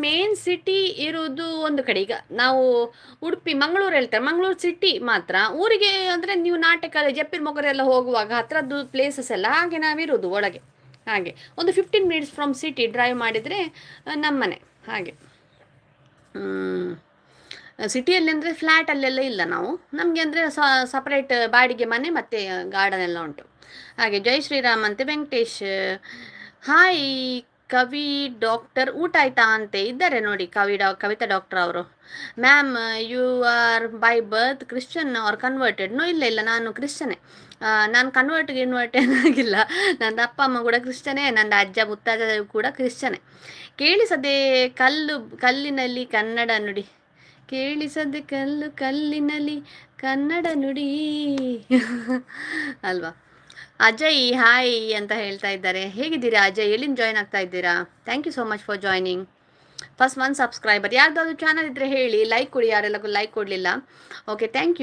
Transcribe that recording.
Main city ಇರುವುದು ಒಂದು ಕಡೆ. ಈಗ ನಾವು ಉಡುಪಿ ಮಂಗಳೂರು ಹೇಳ್ತಾರೆ, ಮಂಗಳೂರು ಸಿಟಿ ಮಾತ್ರ. ಊರಿಗೆ ಅಂದರೆ ನೀವು ನಾಟಕ ಜಪ್ಪಿರ್ ಮೊಗರೆ ಎಲ್ಲ ಹೋಗುವಾಗ ಹತ್ರದ್ದು ಪ್ಲೇಸಸ್ ಎಲ್ಲ ಹಾಗೆ ನಾವಿರೋದು ಒಳಗೆ. ಹಾಗೆ ಒಂದು 15 ಮಿನಿಟ್ಸ್ ಫ್ರಮ್ ಸಿಟಿ ಡ್ರೈವ್ ಮಾಡಿದರೆ ನಮ್ಮನೆ. ಹಾಗೆ ಸಿಟಿಯಲ್ಲಿ ಅಂದರೆ ಫ್ಲ್ಯಾಟಲ್ಲೆಲ್ಲ ಇಲ್ಲ ನಾವು. ನಮಗೆ ಅಂದರೆ ಸಪ್ರೇಟ್ ಬಾಡಿಗೆ ಮನೆ ಮತ್ತು ಗಾರ್ಡನ್ ಎಲ್ಲ ಉಂಟು. ಹಾಗೆ ಜೈ ಶ್ರೀರಾಮ್ ಅಂತೆ ವೆಂಕಟೇಶ್. ಹಾಯ್ ಕವಿ ಡಾಕ್ಟರ್, ಊಟ ಆಯ್ತಾ ಅಂತೆ ಇದ್ದಾರೆ ನೋಡಿ ಕವಿತಾ ಡಾಕ್ಟರ್ ಅವರು. Ma'am you are by birth Christian or converted? No, ಇಲ್ಲ ನಾನು ಕ್ರಿಶ್ಚನೇ. ನಾನು ಕನ್ವರ್ಟ್ ಏನಾಗಿಲ್ಲ. ನನ್ನ ಅಪ್ಪ ಅಮ್ಮ ಕೂಡ ಕ್ರಿಶ್ಚನೇ, ನನ್ನ ಅಜ್ಜ ಮುತ್ತಾಜ ಕೂಡ ಕ್ರಿಶ್ಚನೇ. ಕೇಳಿಸದೆ ಕಲ್ಲಿನಲ್ಲಿ ಕನ್ನಡ ನುಡಿ, ಕೇಳಿಸದೆ ಕಲ್ಲಿನಲ್ಲಿ ಕನ್ನಡ ನುಡಿ ಅಲ್ವಾ. ಅಜಯ್ ಹಾಯ್ ಅಂತ ಹೇಳ್ತಾ ಇದ್ದಾರೆ. ಹೇಗಿದ್ದೀರಾ ಅಜಯ್? ಎಲ್ಲಿಂದ ಜಾಯ್ನ್ ಆಗ್ತಾ ಇದ್ದೀರಾ? Thank you so much for joining. First 1 subscriber. ಯಾರ್ದಾದ್ರು ಚಾನಲ್ ಇದ್ದರೆ ಹೇಳಿ, ಲೈಕ್ ಕೊಡಿ. ಯಾರೆಲ್ಲ ಲೈಕ್ ಕೊಡಲಿಲ್ಲ. Okay, thank you.